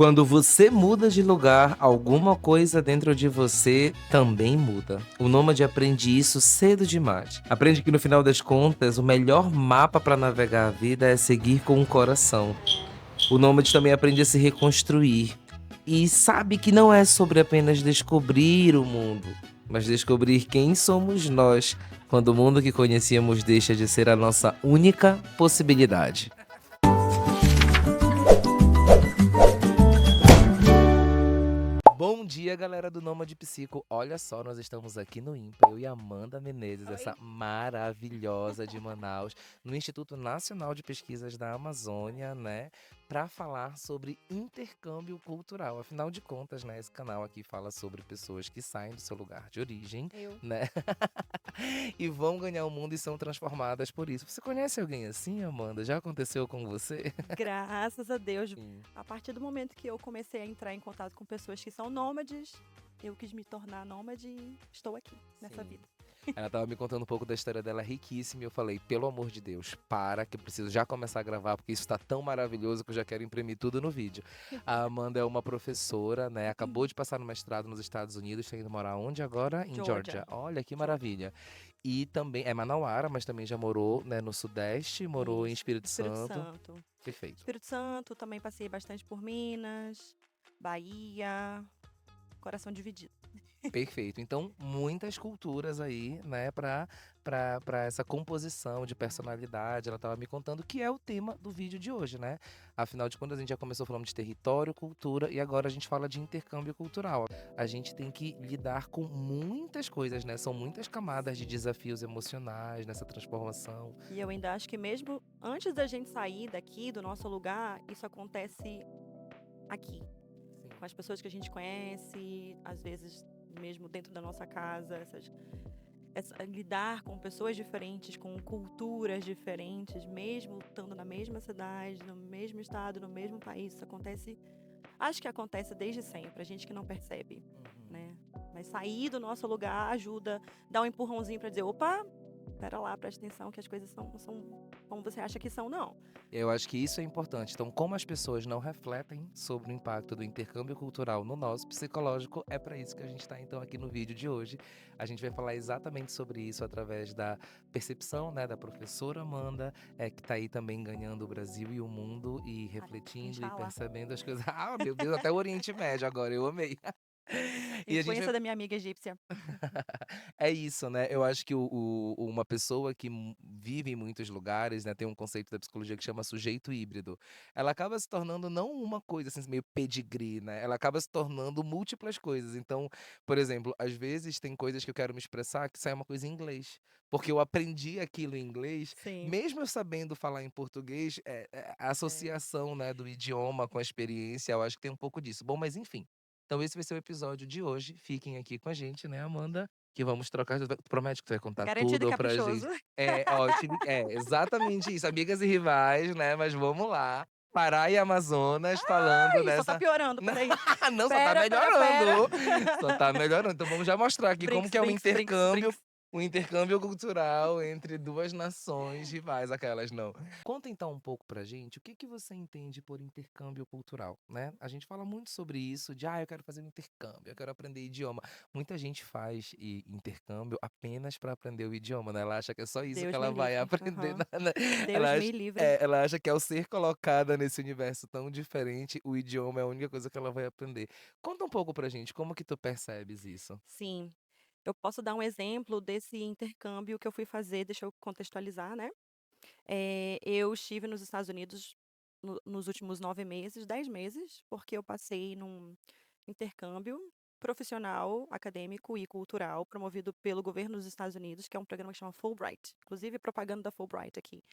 Quando você muda de lugar, alguma coisa dentro de você também muda. O nômade aprende isso cedo demais. Aprende que no final das contas, o melhor mapa para navegar a vida é seguir com o coração. O nômade também aprende a se reconstruir e sabe que não é sobre apenas descobrir o mundo, mas descobrir quem somos nós quando o mundo que conhecíamos deixa de ser a nossa única possibilidade. Bom dia, galera do Nômade Psico. Olha só, nós estamos aqui no IMPA, eu e Amanda Menezes, essa maravilhosa de Manaus, no Instituto Nacional de Pesquisas da Amazônia, né, para falar sobre intercâmbio cultural. Afinal de contas, né, esse canal aqui fala sobre pessoas que saem do seu lugar de origem, Eu. né, e vão ganhar o mundo e são transformadas por isso. Você conhece alguém assim, Amanda? Já aconteceu com você? Graças a Deus, Sim. a partir do momento que eu comecei a entrar em contato com pessoas que são nômades, eu quis me tornar nômade e estou aqui nessa Sim. vida. Ela tava me contando um pouco da história dela, riquíssima, e eu falei, pelo amor de Deus, para, que eu preciso já começar a gravar, porque isso tá tão maravilhoso que eu já quero imprimir tudo no vídeo. A Amanda é uma professora, né, acabou de passar no mestrado nos Estados Unidos, tá indo morar onde agora? Em Georgia. Georgia. Olha, que Georgia. maravilha. E também, é Manauara, mas também já morou, né, no Sudeste, morou em Isso. Espírito Espírito Santo. Santo. Perfeito. Espírito Santo, também passei bastante por Minas, Bahia, coração dividido. Perfeito. Então, muitas culturas aí, né, pra essa composição de personalidade. Ela tava me contando que é o tema do vídeo de hoje, né? Afinal de contas, a gente já começou falando de território, cultura, e agora a gente fala de intercâmbio cultural. A gente tem que lidar com muitas coisas, né? São muitas camadas de desafios emocionais nessa transformação. E eu ainda acho que mesmo antes da gente sair daqui, do nosso lugar, isso acontece aqui. Sim. Com as pessoas que a gente conhece, às vezes mesmo dentro da nossa casa, lidar com pessoas diferentes, com culturas diferentes, mesmo estando na mesma cidade, no mesmo estado, no mesmo país, isso acontece, acho que acontece desde sempre, a gente que não percebe, Uhum. né? Mas sair do nosso lugar ajuda, dá um empurrãozinho para dizer, opa, pera lá, presta atenção que as coisas não são como você acha que são, não. Eu acho que isso é importante. Então, como as pessoas não refletem sobre o impacto do intercâmbio cultural no nosso psicológico, é para isso que a gente está então aqui no vídeo de hoje. A gente vai falar exatamente sobre isso através da percepção, né, da professora Amanda, que está aí também ganhando o Brasil e o mundo e refletindo e Inshallah. percebendo as coisas. Ah, meu Deus, até o Oriente Médio agora, eu amei. E a gente vai Influência da minha amiga egípcia. é isso, né, eu acho que uma pessoa que vive em muitos lugares, né, tem um conceito da psicologia que chama sujeito híbrido. Ela acaba se tornando não uma coisa, assim, meio pedigree, né, ela acaba se tornando múltiplas coisas. Então, por exemplo, às vezes tem coisas que eu quero me expressar que sai uma coisa em inglês, porque eu aprendi aquilo em inglês, Sim. mesmo eu sabendo falar em português, a É. associação, né, do idioma com a experiência, eu acho que tem um pouco disso. Bom, mas enfim, então esse vai ser o episódio de hoje. Fiquem aqui com a gente, né, Amanda, que vamos trocar. Tu promete que tu vai contar Garantido e tudo pra caprichoso. gente? É, ó, exatamente isso, amigas e rivais, né, mas vamos lá. Pará e Amazonas falando Ih, só tá dessa piorando, não, peraí. não, só tá Pera, pera, pera. melhorando, só tá melhorando. Então vamos já mostrar aqui como Brinks, que é brinks, brinks, brinks. o intercâmbio cultural entre 2 nações rivais, aquelas não. Conta então um pouco pra gente, o que que você entende por intercâmbio cultural, né? A gente fala muito sobre isso de: "Ah, eu quero fazer um intercâmbio, eu quero aprender idioma". Muita gente faz intercâmbio apenas para aprender o idioma, né, ela acha que é só isso que Deus me ela vai livre. aprender Aham. na Deus ela me acha livre. ela acha que ao ser colocada nesse universo tão diferente, o idioma é a única coisa que ela vai aprender. Conta um pouco pra gente, como que tu percebes isso? Sim. Eu posso dar um exemplo desse intercâmbio que eu fui fazer, deixa eu contextualizar, né. Eu estive nos Estados Unidos nos últimos 9 meses, 10 meses, porque eu passei num intercâmbio profissional, acadêmico e cultural promovido pelo governo dos Estados Unidos, que é um programa que chama Fulbright, inclusive propaganda da Fulbright aqui.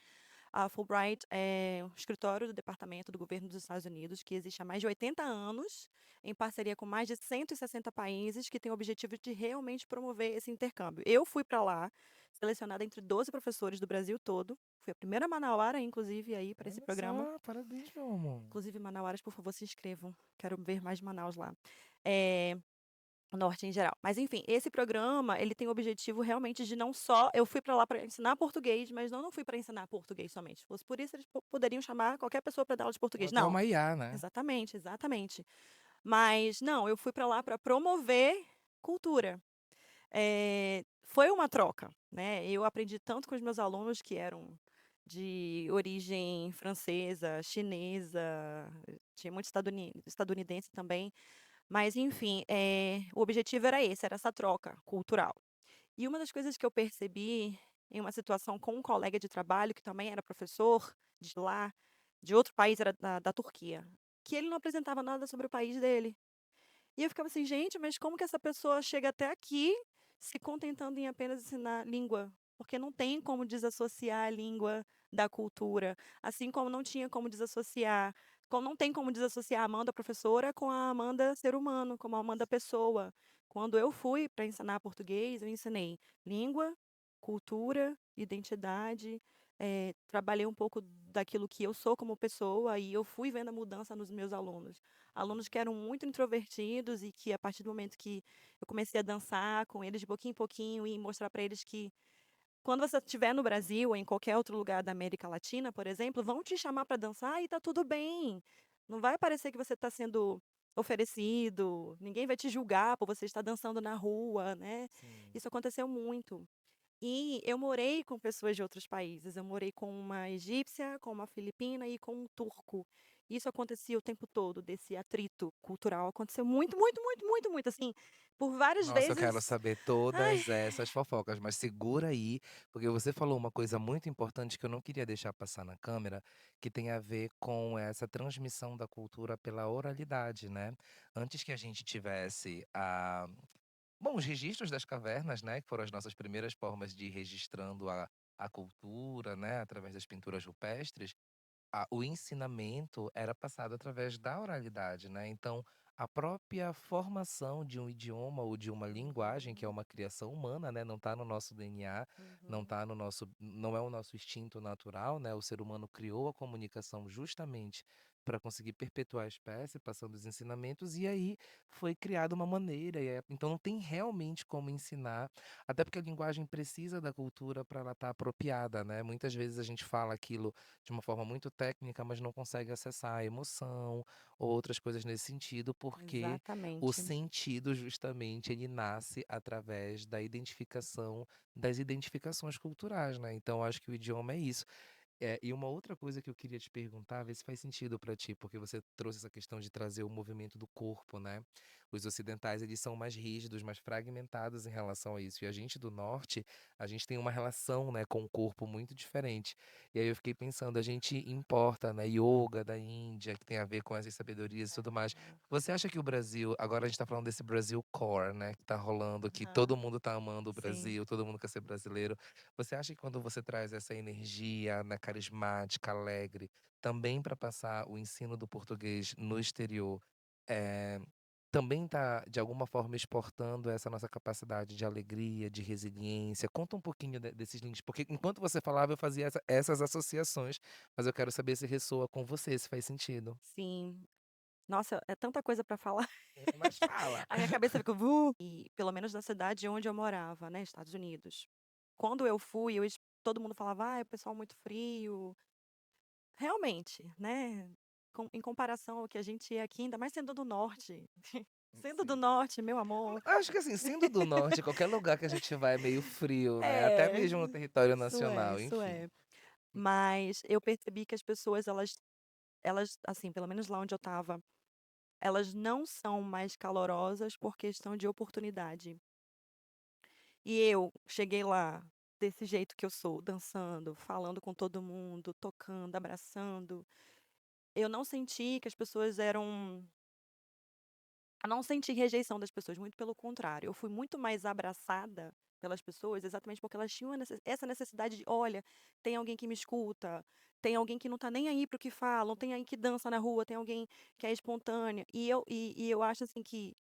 A Fulbright é um escritório do Departamento do Governo dos Estados Unidos que existe há mais de 80 anos, em parceria com mais de 160 países, que tem o objetivo de realmente promover esse intercâmbio. Eu fui para lá, selecionada entre 12 professores do Brasil todo. Fui a primeira manauara, inclusive, aí para esse Olha programa. só, parabéns, meu amor. Inclusive, manauaras, por favor, se inscrevam. Quero ver mais de Manaus lá. Eh, O norte em geral. Mas enfim, esse programa, ele tem o objetivo realmente de não só eu fui para lá para ensinar português, mas não fui para ensinar português somente. Se fosse por isso, eles poderiam chamar qualquer pessoa para dar aula de Ou português. até Não. uma IA, né? Exatamente, exatamente. Mas não, eu fui para lá para promover cultura. Foi uma troca, né. Eu aprendi tanto com os meus alunos que eram de origem francesa, chinesa, tinha muito estadunidense também, mas enfim, o objetivo era esse, era essa troca cultural. E uma das coisas que eu percebi em uma situação com um colega de trabalho, que também era professor de lá, de outro país, era da Turquia, que ele não apresentava nada sobre o país dele. E eu ficava assim: "Gente, mas como que essa pessoa chega até aqui se contentando em apenas ensinar língua?" Porque não tem como desassociar a língua da cultura, assim como não tinha como desassociar como não tem como desassociar a Amanda professora com a Amanda ser humano, como a Amanda pessoa. Quando eu fui para ensinar português, eu ensinei língua, cultura, identidade, trabalhei um pouco daquilo que eu sou como pessoa e eu fui vendo a mudança nos meus alunos. Alunos que eram muito introvertidos e que a partir do momento que eu comecei a dançar com eles de pouquinho em pouquinho e mostrar para eles que quando você estiver no Brasil ou em qualquer outro lugar da América Latina, por exemplo, vão te chamar para dançar e tá tudo bem. Não vai parecer que você está sendo oferecido, ninguém vai te julgar por você estar dançando na rua, né. Sim. Isso aconteceu muito. E eu morei com pessoas de outros países, eu morei com uma egípcia, com uma filipina e com um turco. Isso acontecia o tempo todo, desse atrito cultural, aconteceu muito, muito, muito, muito, muito, assim, por várias Nossa, eu quero vezes. saber Ai, todas essas fofocas, mas segura aí, porque você falou uma coisa muito importante que eu não queria deixar passar na câmera, que tem a ver com essa transmissão da cultura pela oralidade, né. Antes que a gente tivesse bom, os registros das cavernas, né, que foram as nossas primeiras formas de ir registrando a cultura, né, através das pinturas rupestres, o ensinamento era passado através da oralidade, né, então a própria formação de um idioma ou de uma linguagem, que é uhum, uma criação humana, né, não está no nosso DNA, uhum, não é o nosso instinto natural, né, o ser humano criou a comunicação justamente para conseguir perpetuar a espécie, passando os ensinamentos, e aí foi criada uma maneira, então não tem realmente como ensinar, até porque a linguagem precisa da cultura para ela estar apropriada, né, muitas vezes a gente fala aquilo de uma forma muito técnica, mas não consegue acessar a emoção ou outras coisas nesse sentido, porque o exatamente. sentido justamente ele nasce através da identificação das identificações culturais, né. Então acho que o idioma é isso. E uma outra coisa que eu queria te perguntar, ver se faz sentido para ti, porque você trouxe essa questão de trazer o movimento do corpo, né. Os ocidentais, eles são mais rígidos, mais fragmentados em relação a isso, e a gente do norte, a gente tem uma relação, né, com o corpo muito diferente. E aí eu fiquei pensando, a gente importa, né, ioga da Índia, que tem a ver com essas sabedorias e tudo mais. É. Você acha que o Brasil agora a gente tá falando desse Brasil core, né, que tá rolando, que Aham, todo mundo tá amando o sim. Brasil, todo mundo quer ser brasileiro. Você acha que quando você traz essa energia, né, carismática, alegre, também para passar o ensino do português no exterior, eh, também está de alguma forma exportando essa nossa capacidade de alegria, de resiliência? Conta um pouquinho desses links, porque enquanto você falava eu fazia essas associações, mas eu quero saber se ressoa com você, se faz sentido. Sim. Nossa, é tanta coisa para falar. Mas fala. A minha cabeça fica e pelo menos na cidade onde eu morava, né, Estados Unidos. Quando eu fui, todo mundo falava: "Ah, é o pessoal muito frio". Realmente, né, em comparação ao que a gente é aqui, ainda mais sendo do norte. Sendo do Sim. norte, meu amor. Acho que assim, sendo do norte, qualquer lugar que a gente vai é meio frio, né, até É, mesmo no território isso é, nacional, isso enfim. é. Mas eu percebi que as pessoas elas, assim, pelo menos lá onde eu estava, elas não são mais calorosas por questão de oportunidade. E eu cheguei lá desse jeito que eu sou, dançando, falando com todo mundo, tocando, abraçando. Eu não senti que as pessoas eram Eu não senti rejeição das pessoas, muito pelo contrário, eu fui muito mais abraçada pelas pessoas, exatamente porque elas tinham essa necessidade de: "Olha, tem alguém que me escuta, tem alguém que não tá nem aí para o que falam, tem alguém que dança na rua, tem alguém que é espontânea". E eu acho, assim, que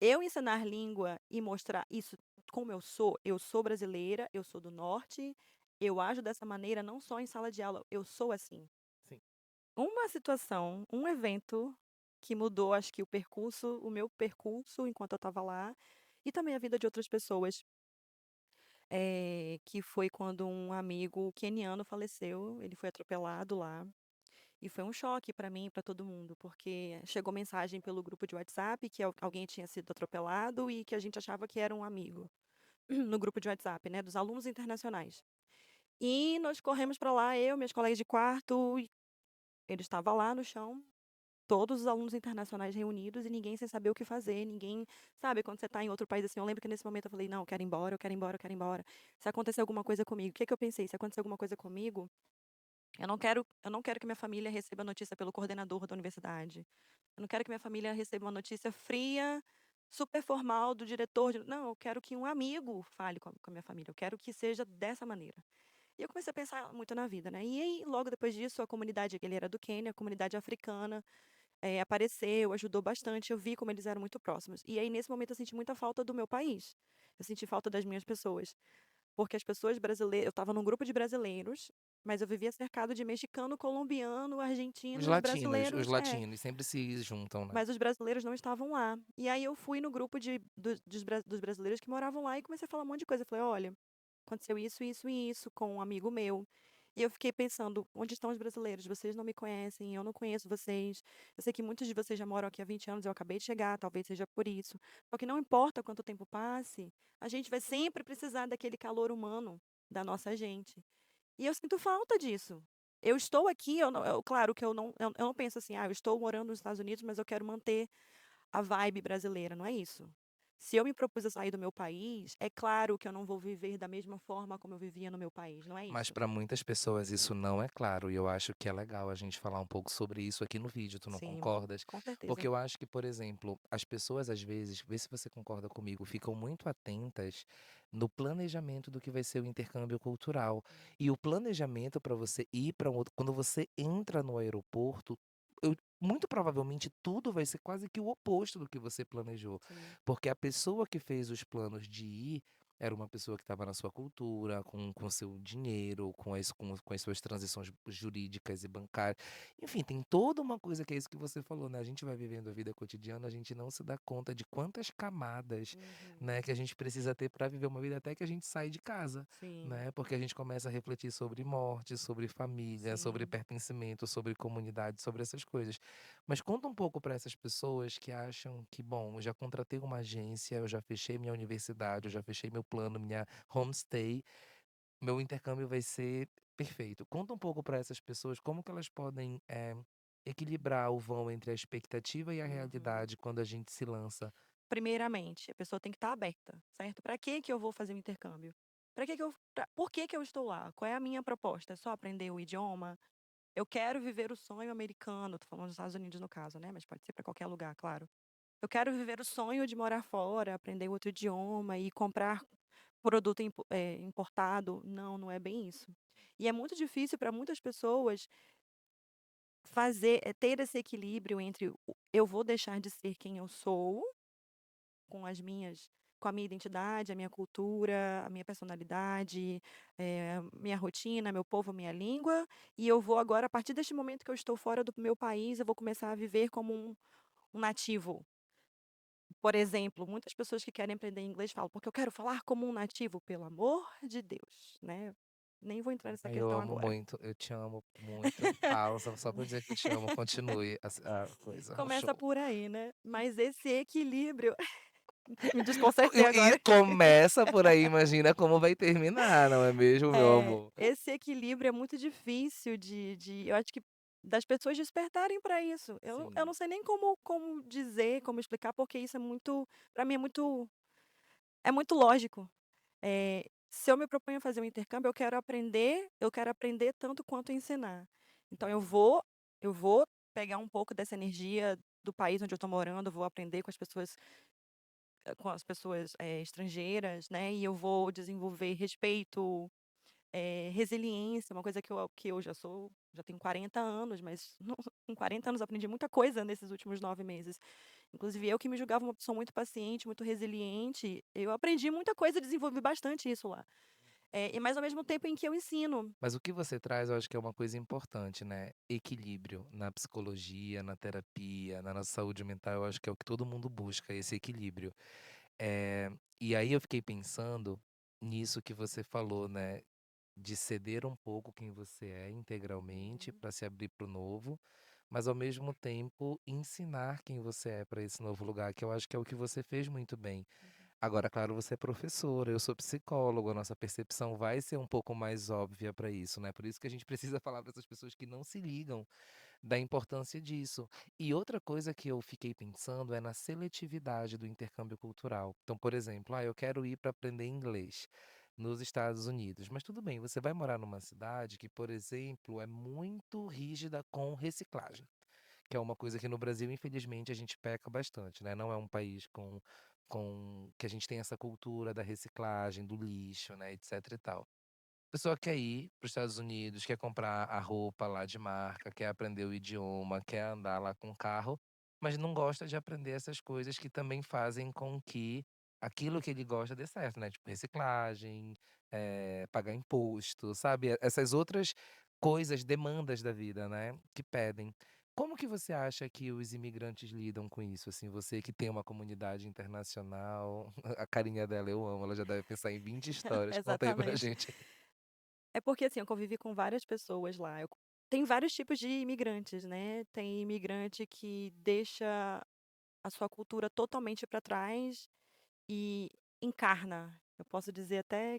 eu ensinar língua e mostrar isso como eu sou brasileira, eu sou do norte, eu ajo dessa maneira não só em sala de aula, eu sou assim. Sim. Uma situação, um evento que mudou, acho que o meu percurso enquanto eu estava lá, e também a vida de outras pessoas. Que foi quando um amigo queniano faleceu, ele foi atropelado lá. E foi um choque para mim e para todo mundo, porque chegou mensagem pelo grupo de WhatsApp que alguém tinha sido atropelado e que a gente achava que era um amigo, no grupo de WhatsApp, né, dos alunos internacionais. E nós corremos para lá, eu, meus colegas de quarto, e ele estava lá no chão, todos os alunos internacionais reunidos e ninguém sem saber o que fazer, ninguém, sabe, quando você está em outro país assim, eu lembro que nesse momento eu falei, não, eu quero ir embora, eu quero ir embora, eu quero ir embora. Se acontecer alguma coisa comigo, o que que eu pensei? Se acontecer alguma coisa comigo, eu não quero que minha família receba notícia pelo coordenador da universidade. Eu não quero que minha família receba uma notícia fria, super formal do diretor. Não, eu quero que um amigo fale com a minha família. Eu quero que seja dessa maneira. E eu comecei a pensar muito na vida, né? E aí, logo depois disso, a comunidade, ele era do Quênia, a comunidade africana, apareceu, ajudou bastante. Eu vi como eles eram muito próximos. E aí, nesse momento, eu senti muita falta do meu país. Eu senti falta das minhas pessoas. Porque as pessoas brasileiras, eu estava num grupo de brasileiros, mas eu vivia cercado de mexicano, colombiano, argentinos, Os brasileiros, latinos sempre se juntam, né? mas os brasileiros não estavam lá. E aí eu fui no grupo dos brasileiros que moravam lá e comecei a falar um monte de coisa. Eu falei, olha, aconteceu isso, isso e isso com um amigo meu. E eu fiquei pensando, onde estão os brasileiros? Vocês não me conhecem, eu não conheço vocês. Eu sei que muitos de vocês já moram aqui há 20 anos, eu acabei de chegar, talvez seja por isso. Só que não importa quanto tempo passe, a gente vai sempre precisar daquele calor humano da nossa gente. E eu sinto falta disso. Eu estou aqui, claro que eu não penso assim, eu estou morando nos Estados Unidos, mas eu quero manter a vibe brasileira, não é isso. Se eu me propus a sair do meu país, é claro que eu não vou viver da mesma forma como eu vivia no meu país, não é Mas isso. para muitas pessoas isso não é claro, e eu acho que é legal a gente falar um pouco sobre isso aqui no vídeo, tu não Sim, concordas? com Porque certeza. eu acho que, por exemplo, as pessoas às vezes, vê se você concorda comigo, ficam muito atentas no planejamento do que vai ser o intercâmbio cultural. E o planejamento para você ir para um outro, quando você entra no aeroporto, muito provavelmente tudo vai ser quase que o oposto do que você planejou. Sim, Porque a pessoa que fez os planos de ir era uma pessoa que estava na sua cultura, com seu dinheiro, com as suas transições jurídicas e bancárias. Enfim, tem toda uma coisa que é isso que você falou, né? A gente vai vivendo a vida cotidiana, a gente não se dá conta de quantas camadas, uhum, né, que a gente precisa ter para viver uma vida até que a gente sai de casa, sim, né? Porque a gente começa a refletir sobre morte, sobre família, sobre sim. pertencimento, sobre comunidade, sobre essas coisas. Mas conta um pouco para essas pessoas que acham que, bom, eu já contratei uma agência, eu já fechei minha universidade, eu já fechei meu plano, minha homestay, meu intercâmbio vai ser perfeito. Conta um pouco para essas pessoas como que elas podem equilibrar o vão entre a expectativa e a Uhum. realidade quando a gente se lança. Primeiramente, a pessoa tem que estar aberta, certo? Para que que eu vou fazer o intercâmbio? Por que que eu estou lá? Qual é a minha proposta? É só aprender o idioma? Eu quero viver o sonho americano, tô falando dos Estados Unidos no caso, né, mas pode ser para qualquer lugar, claro. Eu quero viver o sonho de morar fora, aprender outro idioma e comprar produto importado. Não, não é bem isso. E é muito difícil para muitas pessoas ter esse equilíbrio entre o eu vou deixar de ser quem eu sou, com a minha identidade, a minha cultura, a minha personalidade, minha rotina, meu povo, minha língua, e eu vou agora, a partir deste momento que eu estou fora do meu país, eu vou começar a viver como um nativo. Por exemplo, muitas pessoas que querem aprender inglês falam: "Porque eu quero falar como um nativo", pelo amor de Deus, né. Nem vou entrar nessa Ai, eu questão amo agora. muito, eu te amo muito. Fala, só pra dizer que eu te amo, continue a coisa, o Começa show. por aí, né. Mas esse equilíbrio me desconcertei E agora. começa por aí, imagina como vai terminar, não é mesmo, meu amor? Esse equilíbrio é muito difícil eu acho que das pessoas despertarem para isso. Eu Sim. não sei nem como dizer, como explicar, porque isso é muito para mim é muito lógico. Se eu me proponho a fazer um intercâmbio, eu quero aprender tanto quanto ensinar. Então eu vou pegar um pouco dessa energia do país onde eu estou morando, eu vou aprender com as pessoas, estrangeiras, né, e eu vou desenvolver respeito, resiliência, uma coisa que eu já tenho 40 anos, mas com 40 anos aprendi muita coisa nesses últimos 9 meses. Inclusive eu que me julgava uma pessoa muito paciente, muito resiliente, eu aprendi muita coisa, desenvolvi bastante isso lá. Mas ao mesmo tempo em que eu ensino. Mas o que você traz, eu acho que é uma coisa importante, né? Equilíbrio na psicologia, na terapia, na nossa saúde mental, eu acho que é o que todo mundo busca, esse equilíbrio. Eh, e aí eu fiquei pensando nisso que você falou, né? De ceder um pouco quem você é integralmente Uhum, para se abrir para o novo, mas ao mesmo tempo ensinar quem você é para esse novo lugar, que eu acho que é o que você fez muito bem. uhum. Agora, claro, você é professora, eu sou psicólogo, a nossa percepção vai ser um pouco mais óbvia para isso, né? Por isso que a gente precisa falar para essas pessoas que não se ligam da importância disso. E outra coisa que eu fiquei pensando é na seletividade do intercâmbio cultural. Então, por exemplo, eu quero ir para aprender inglês nos Estados Unidos, mas tudo bem, você vai morar numa cidade que, por exemplo, é muito rígida com reciclagem, que é uma coisa que no Brasil, infelizmente, a gente peca bastante, né? Não é um país com que a gente tem essa cultura da reciclagem, do lixo, né, etc e tal. A pessoa quer ir para os Estados Unidos, quer comprar a roupa lá de marca, quer aprender o idioma, quer andar lá com o carro, mas não gosta de aprender essas coisas que também fazem com que aquilo que ele gosta dê certo, né? Tipo reciclagem, pagar imposto, sabe? Essas outras coisas, demandas da vida, né? Que pedem. Como que você acha que os imigrantes lidam com isso? Assim, você que tem uma comunidade internacional, a carinha dela eu amo, ela já deve pensar em 20 histórias. Conta aí pra Exatamente. gente. É porque, assim, eu convivi com várias pessoas lá. Tem vários tipos de imigrantes, né? Tem imigrante que deixa a sua cultura totalmente para trás e encarna. Eu posso dizer até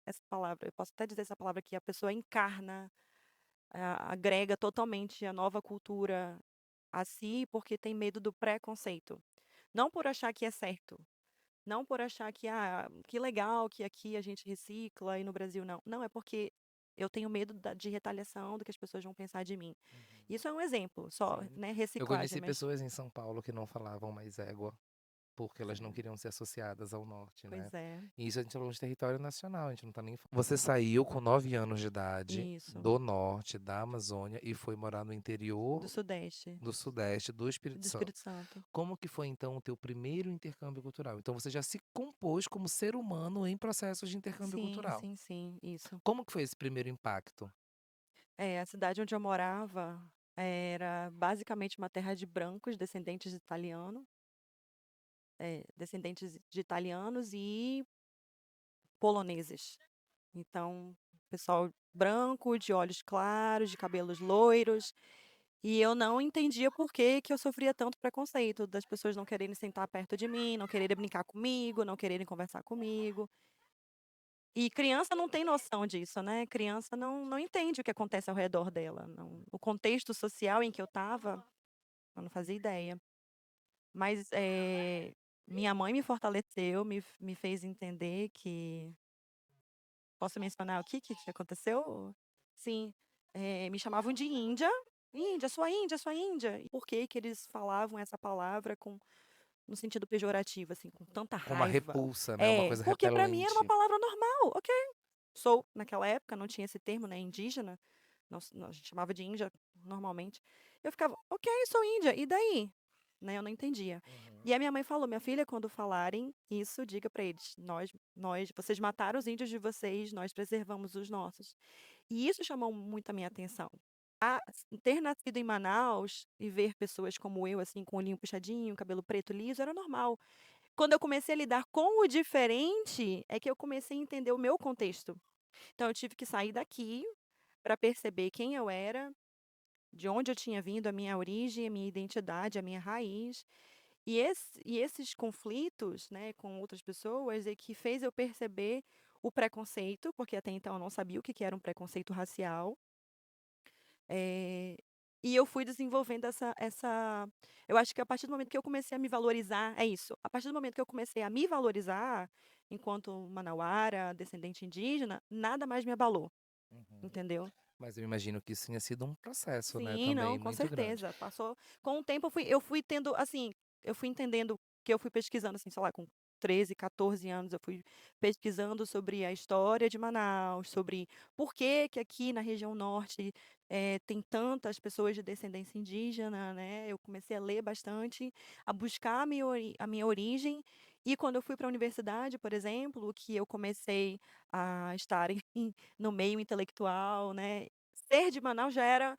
essa palavra, eu posso até dizer essa palavra que a pessoa encarna, agrega totalmente a nova cultura a si, porque tem medo do preconceito. Não por achar que é certo, não por achar que, que legal que aqui a gente recicla e no Brasil não. Não, é porque eu tenho medo de retaliação, do que as pessoas vão pensar de mim. Uhum. Isso é um exemplo só, Sim. né, Eu reciclagem, conheci mas pessoas em São Paulo que não falavam mais égua, porque elas não é, queriam ser associadas ao norte, né. pois é, E isso a gente tá falando de território nacional, a gente não tá nem Você saiu com 9 anos de idade isso, do norte, da Amazônia, e foi morar no do interior Sudeste, do sudeste do Espírito do Santo. Espírito Santo. Como que foi então o teu primeiro intercâmbio cultural? Então você já se compôs como ser humano em processos de intercâmbio Sim, cultural. sim, sim, isso. Como que foi esse primeiro impacto? A cidade onde eu morava era basicamente uma terra de brancos, descendentes de italiano, descendentes de italianos e poloneses. Então, pessoal branco, de olhos claros, de cabelos loiros, e eu não entendia por que que eu sofria tanto preconceito, das pessoas não quererem sentar perto de mim, não quererem brincar comigo, não quererem conversar comigo. E criança não tem noção disso, né, criança não entende o que acontece ao redor dela, não, o contexto social em que eu estava, eu não fazia ideia. Mas, minha mãe me fortaleceu, me fez entender que posso mencionar o que aconteceu? Sim, me chamavam de Índia. "Índia, sua Índia, sua Índia". E por que que eles falavam essa palavra no sentido pejorativo, assim, com tanta Com uma raiva? repulsa, né, uma coisa Porque para mim era uma repelente. palavra normal, ok. Sou naquela época não tinha esse termo, né, indígena, a gente chamava de Índia normalmente. Eu ficava: "Ok, sou Índia, e daí?", né, eu não entendia. Uhum. E a minha mãe falou: "Minha filha, quando falarem isso, diga para eles: vocês mataram os índios de vocês, nós preservamos os nossos". E isso chamou muito a minha atenção. Ter nascido em Manaus e ver pessoas como eu, assim, com o olhinho puxadinho, cabelo preto liso, era normal. Quando eu comecei a lidar com o diferente, é que eu comecei a entender o meu contexto. Então eu tive que sair daqui para perceber quem eu era, de onde eu tinha vindo, a minha origem, a minha identidade, a minha raiz. E esses conflitos, né, com outras pessoas é que fez eu perceber o preconceito, porque até então eu não sabia o que que era um preconceito racial. Eh, e eu fui desenvolvendo eu acho que a partir do momento que eu comecei a me valorizar, é isso, a partir do momento que eu comecei a me valorizar enquanto manauara, descendente indígena, nada mais me abalou, Uhum. entendeu? Mas eu imagino que isso tenha sido um processo, né, Sim, não, também com muito grande. certeza. Passou com o tempo eu fui tendo, assim, eu fui entendendo que eu fui pesquisando, assim, sei lá, com 13, 14 anos, eu fui pesquisando sobre a história de Manaus, sobre por que que aqui na região norte, tem tantas pessoas de descendência indígena, né. Eu comecei a ler bastante, a buscar a minha origem, E quando eu fui para a universidade, por exemplo, que eu comecei a estar no meio intelectual, né, ser de Manaus já era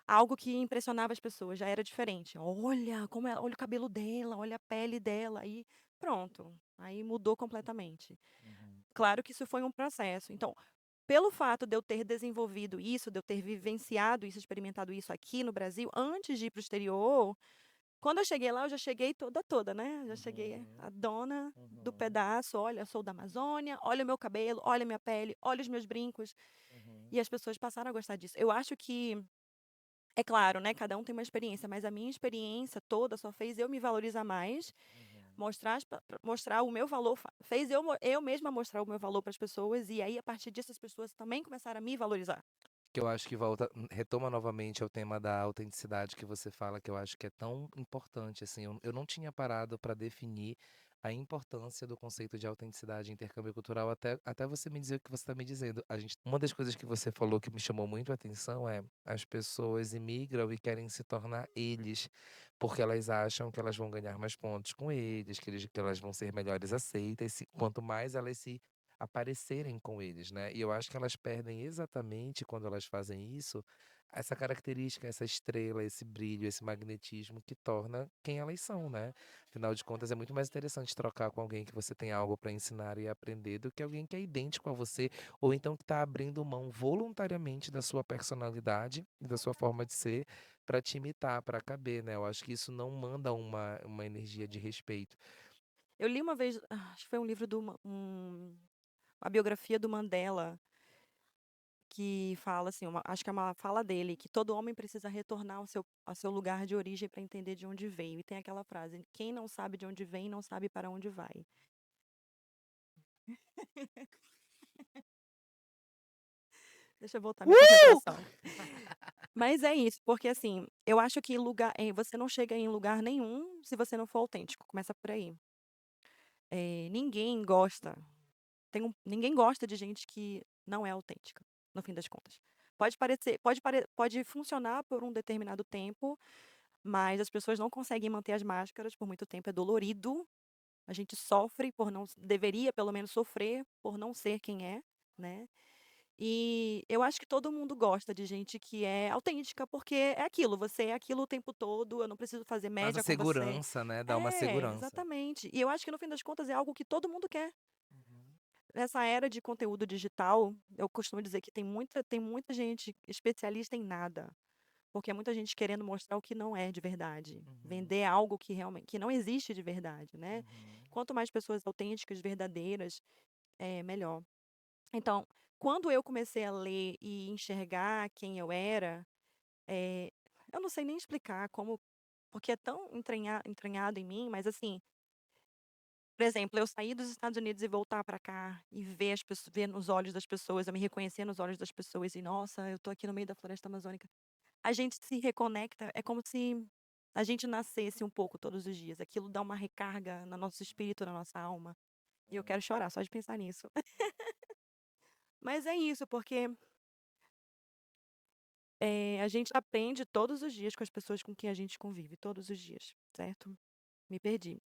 algo que impressionava as pessoas, já era diferente. "Olha como ela olha o cabelo dela, olha a pele dela", aí pronto, aí mudou completamente. Uhum. Claro que isso foi um processo. Então, pelo fato de eu ter desenvolvido isso, de eu ter vivenciado isso, experimentado isso aqui no Brasil, antes de ir para o exterior, quando eu cheguei lá, eu já cheguei toda, né, já cheguei Uhum. a dona do Uhum. pedaço: "Olha, sou da Amazônia, olha o meu cabelo, olha a minha pele, olha os meus brincos", Uhum. e as pessoas passaram a gostar disso. Eu acho que é claro, né, cada um tem uma experiência, mas a minha experiência toda só fez eu me valorizar mais, Uhum. mostrar o meu valor, fez eu mesma mostrar o meu valor para as pessoas, e aí a partir disso as pessoas também começaram a me valorizar. Que eu acho que volta retoma novamente ao tema da autenticidade que você fala, que eu acho que é tão importante, assim, eu não tinha parado para definir a importância do conceito de autenticidade e intercâmbio cultural até você me dizer o que você está me dizendo. Uma das coisas que você falou que me chamou muito a atenção é: as pessoas imigram e querem se tornar eles, porque elas acham que elas vão ganhar mais pontos com eles, que elas vão ser melhores aceitas, quanto mais elas se aparecerem com eles, né. E eu acho que elas perdem exatamente quando elas fazem isso, essa característica, essa estrela, esse brilho, esse magnetismo que torna quem elas são, né. Afinal de contas, é muito mais interessante trocar com alguém que você tem algo para ensinar e aprender, do que alguém que é idêntico a você, ou então que está abrindo mão voluntariamente da sua personalidade e da sua forma de ser para te imitar, para caber, né. Eu acho que isso não manda uma energia de respeito. Eu li uma vez, acho que foi um livro a biografia do Mandela, que fala assim, acho que é uma fala dele, que todo homem precisa retornar ao seu lugar de origem para entender de onde veio. E tem aquela frase: "Quem não sabe de onde vem, não sabe para onde vai". Deixa eu voltar minha Uh! concentração. Mas é isso, porque assim, eu acho que você não chega em lugar nenhum se você não for autêntico, começa por aí. Ninguém gosta, ninguém gosta de gente que não é autêntica, no fim das contas. Pode funcionar por um determinado tempo, mas as pessoas não conseguem manter as máscaras por muito tempo, é dolorido, a gente sofre por não deveria pelo menos sofrer por não ser quem é, né. E eu acho que todo mundo gosta de gente que é autêntica, porque é aquilo, você é aquilo o tempo todo, eu não preciso fazer Traz a média com você. segurança, né, dá uma É, segurança. exatamente. E eu acho que no fim das contas é algo que todo mundo quer. Uhum. Nessa era de conteúdo digital, eu costumo dizer que tem muita gente especialista em nada, porque é muita gente querendo mostrar o que não é de verdade, Uhum. vender algo que realmente que não existe de verdade, né. Uhum. Quanto mais pessoas autênticas, verdadeiras, melhor. Então, quando eu comecei a ler e enxergar quem eu era, eh, eu não sei nem explicar como, porque é tão entranhado em mim, mas assim, por exemplo, eu sair dos Estados Unidos e voltar para cá e ver nos olhos das pessoas, eu me reconhecer nos olhos das pessoas e: "Nossa, eu tô aqui no meio da floresta amazônica". A gente se reconecta, é como se a gente nascesse um pouco todos os dias, aquilo dá uma recarga no nosso espírito, na nossa alma, e eu quero chorar só de pensar nisso. Mas é isso, porque a gente aprende todos os dias com as pessoas com quem a gente convive, todos os dias, certo? Me perdi.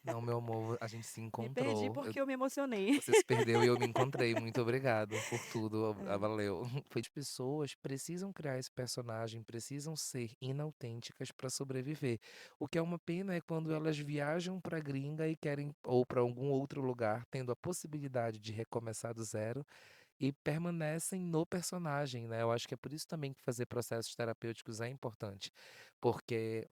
Não, meu amor, a gente se Me perdi encontrou. porque eu me emocionei. Você se perdeu e eu me encontrei. Muito obrigado por tudo, É. valeu. Foi de pessoas precisam criar esse personagem, precisam ser inautênticas para sobreviver. O que é uma pena é quando elas viajam pra gringa e querem ou para algum outro lugar, tendo a possibilidade de recomeçar do zero e permanecem no personagem, né. Eu acho que é por isso também que fazer processos terapêuticos é importante, porque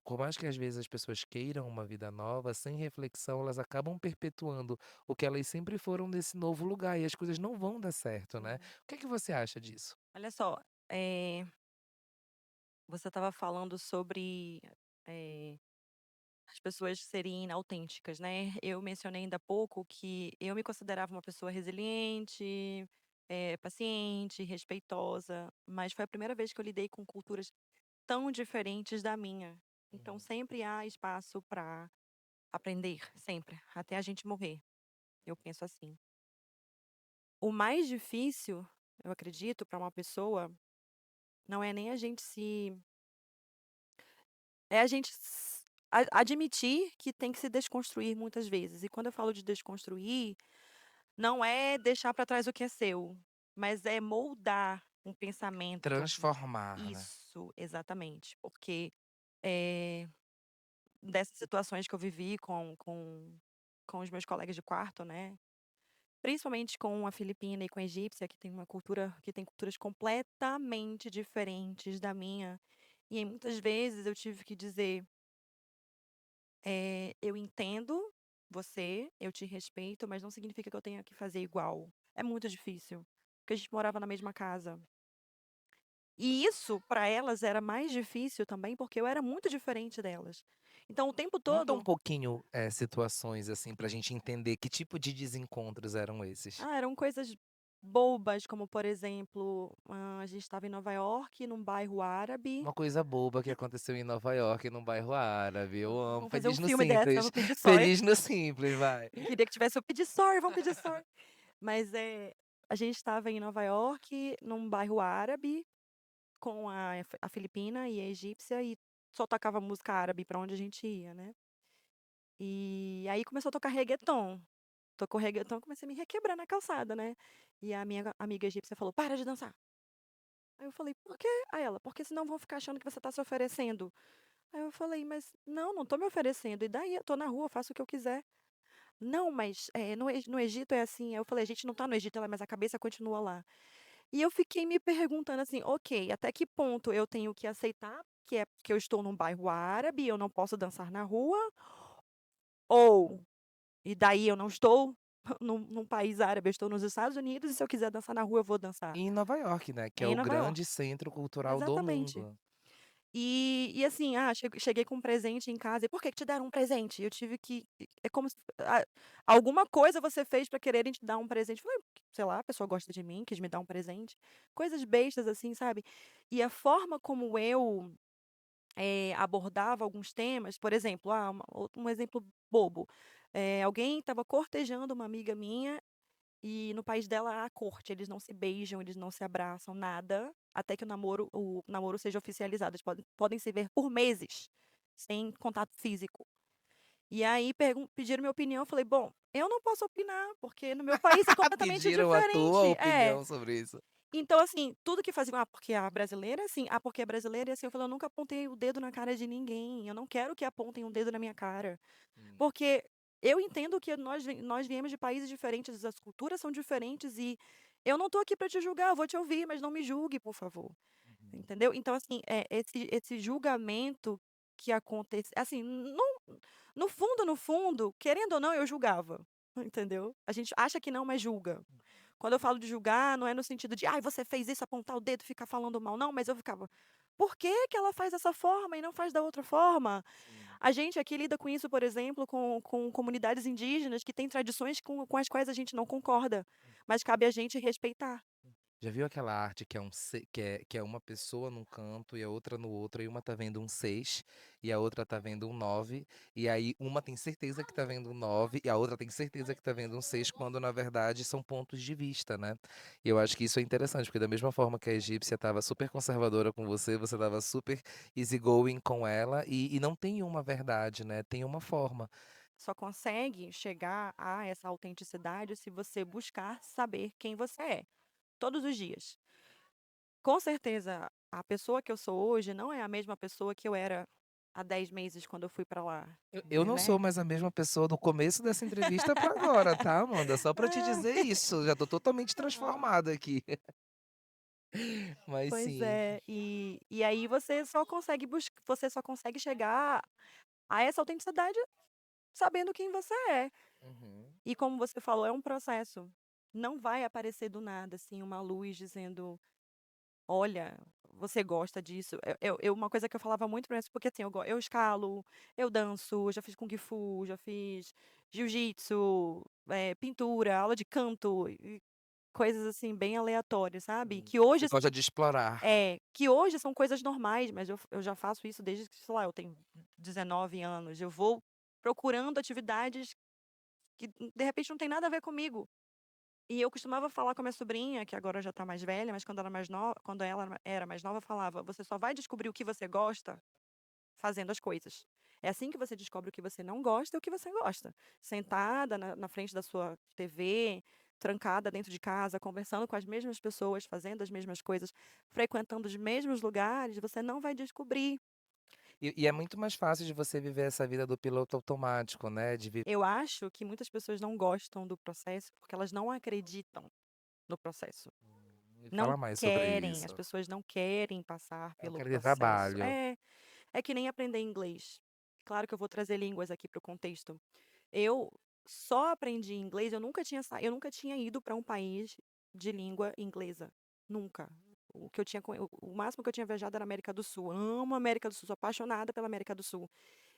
por mais que às vezes as pessoas queiram uma vida nova, sem reflexão, elas acabam perpetuando o que elas sempre foram nesse novo lugar e as coisas não vão dar certo, né. Uhum. O que é que você acha disso? Olha só, você estava falando sobre, eh, as pessoas serem inautênticas, né. Eu mencionei ainda há pouco que eu me considerava uma pessoa resiliente, paciente, respeitosa, mas foi a primeira vez que eu lidei com culturas tão diferentes da minha. Então Uhum. sempre há espaço para aprender, sempre, até a gente morrer, eu penso assim. O mais difícil, eu acredito, para uma pessoa, não é nem a gente se é a gente admitir que tem que se desconstruir muitas vezes. E quando eu falo de desconstruir, não é deixar para trás o que é seu, mas é moldar um pensamento. Transformar, né. Isso, exatamente. Porque, eh, dessas situações que eu vivi com os meus colegas de quarto, né, principalmente com a filipina e com a egípcia, que tem culturas completamente diferentes da minha, e aí muitas vezes eu tive que dizer: "Eu entendo você, eu te respeito, mas não significa que eu tenha que fazer igual". É muito difícil, porque a gente morava na mesma casa. E isso para elas era mais difícil também, porque eu era muito diferente delas. Então o tempo Conta um todo pouquinho, situações, assim, pra gente entender que tipo de desencontros eram esses. eram coisas bobas, como por exemplo, a gente estava em Nova York num bairro árabe. Uma coisa boba que aconteceu em Nova York, num bairro árabe, eu amo. Vamos fazer um Feliz no filme dessa, simples, vamos pedir sorry. feliz no simples, vai. Eu queria que tivesse o pedir sorry, vamos pedir sorry. Mas, a gente estava em Nova York, num bairro árabe, com a filipina e a egípcia, e só tocava música árabe pra onde a gente ia, né. E aí começou a tocar regueton. Tocou regueton, eu comecei a me requebrar na calçada, né. E a minha amiga egípcia falou: "Para de dançar". Aí eu falei: "Por quê?" Aí ela: "Porque senão vão ficar achando que você tá se oferecendo". Aí eu falei: "Mas não, não tô me oferecendo, e daí? Eu tô na rua, eu faço o que eu quiser". "Não, mas, no Egito é assim". Aí eu falei: "A gente não tá no Egito", ela: "Mas a cabeça continua lá". E eu fiquei me perguntando assim: "Ok, até que ponto eu tenho que aceitar que eu estou num bairro árabe e eu não posso dançar na rua, ou e daí eu não estou num país árabe, eu estou nos Estados Unidos e se eu quiser dançar na rua eu vou dançar". E em Nova York, né, que é É em o Nova York. grande centro cultural do Exatamente. mundo. E assim, cheguei com um presente em casa, e por que que te deram um presente? Eu tive que é como se alguma coisa você fez pra quererem te dar um presente. Falei: "Sei lá, a pessoa gosta de mim, quis me dar um presente". Coisas bestas assim, sabe. E a forma como eu, abordava alguns temas, por exemplo, um exemplo bobo, alguém estava cortejando uma amiga minha e no país dela há corte, eles não se beijam, eles não se abraçam, nada, até que o namoro seja oficializado. Eles podem se ver por meses, sem contato físico. E aí pediram minha opinião, eu falei: "Bom, eu não posso opinar, porque no meu país é completamente Pediram a tua diferente". É. opinião sobre isso. Então, assim, tudo que faziam: "Ah, porque a brasileira é assim. Ah, porque a brasileira é assim". Eu falei: "Eu nunca apontei o dedo na cara de ninguém, eu não quero que apontem um dedo na minha cara". Hum, Porque eu entendo que nós viemos de países diferentes, as culturas são diferentes e eu não tô aqui para te julgar, eu vou te ouvir, mas não me julgue, por favor, uhum. entendeu? Então, assim, esse julgamento que acontece assim, no fundo, no fundo, querendo ou não, eu julgava, entendeu? A gente acha que não, mas julga. Quando eu falo de julgar, não é no sentido de: "Ai, você fez isso", apontar o dedo, ficar falando mal, não, mas eu ficava: "Por que que ela faz dessa forma e não faz da outra forma?". Sim. A gente aqui lida com isso, por exemplo, com comunidades indígenas que têm tradições com as quais a gente não concorda, mas cabe a gente respeitar. Já viu aquela arte que é um se que é uma pessoa num canto e a outra no outro, e uma tá vendo um 6 e a outra tá vendo um 9 e aí uma tem certeza que tá vendo um 9 e a outra tem certeza que tá vendo um 6 quando na verdade são pontos de vista, né. E eu acho que isso é interessante, porque da mesma forma que a egípcia estava super conservadora com você estava super easygoing com ela, e não tem uma verdade, né, tem uma forma. Só consegue chegar a essa autenticidade se você buscar saber quem você é, todos os dias. Com certeza, a pessoa que eu sou hoje não é a mesma pessoa que eu era há 10 meses quando eu fui para lá, Eu não sou né. mais a mesma pessoa do começo dessa entrevista pra agora, tá, Amanda? Só pra te Ah, dizer isso, já tô totalmente ah. transformado aqui. Mas Pois sim. é, e aí você só consegue chegar a essa autenticidade sabendo quem você é. Uhum. E como você falou, é um processo. Não vai aparecer do nada, assim, uma luz dizendo: "Olha, você gosta disso". Uma coisa que eu falava muito pra isso, porque assim, eu escalo, eu danço, já fiz kung fu, já fiz jiu-jitsu, pintura, aula de canto e coisas, assim, bem aleatórias, sabe. Sim. Você gosta de explorar. Que hoje são coisas normais, mas eu já faço isso desde que, sei lá, eu tenho 19 anos. Eu vou procurando atividades que, de repente, não tem nada a ver comigo. E eu costumava falar com a minha sobrinha, que agora já tá mais velha, mas quando ela era mais nova, eu falava: "Você só vai descobrir o que você gosta fazendo as coisas". É assim que você descobre o que você não gosta e o que você gosta. Sentada na frente da sua TV, trancada dentro de casa, conversando com as mesmas pessoas, fazendo as mesmas coisas, frequentando os mesmos lugares, você não vai descobrir. E é muito mais fácil de você viver essa vida do piloto automático, né, de vi Eu acho que muitas pessoas não gostam do processo porque elas não acreditam no processo. me Não fala mais sobre querem, as isso. pessoas não querem passar É o pelo cara de processo. trabalho. É que nem aprender inglês. Claro que eu vou trazer línguas aqui para o contexto. Eu só aprendi inglês, eu nunca tinha ido para um país de língua inglesa. Nunca. O máximo que eu tinha viajado era a América do Sul. Amo a América do Sul, sou apaixonada pela América do Sul.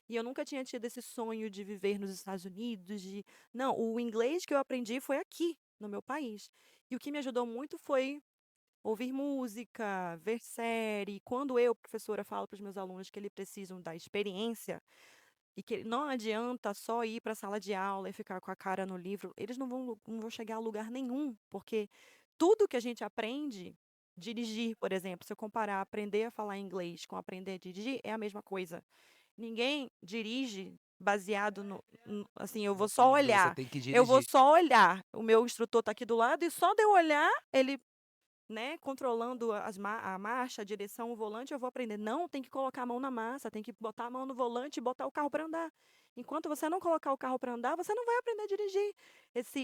E eu nunca tinha tido esse sonho de viver nos Estados Unidos, de não, o inglês que eu aprendi foi aqui, no meu país. E o que me ajudou muito foi ouvir música, ver série. Quando eu, professora, falo para os meus alunos que eles precisam da experiência e que não adianta só ir para a sala de aula e ficar com a cara no livro, eles não vão chegar a lugar nenhum, porque tudo que a gente aprende, dirigir, por exemplo, se eu comparar aprender a falar inglês com aprender a dirigir, é a mesma coisa. Ninguém dirige baseado assim, eu No vou só livro, você olhar. tem que Eu vou dirigir. só olhar. O meu instrutor está aqui do lado e só de eu olhar, ele, né, controlando a marcha, a direção, o volante, eu vou aprender. Não, tem que colocar a mão na massa, tem que botar a mão no volante e botar o carro para andar. Enquanto você não colocar o carro para andar, você não vai aprender a dirigir.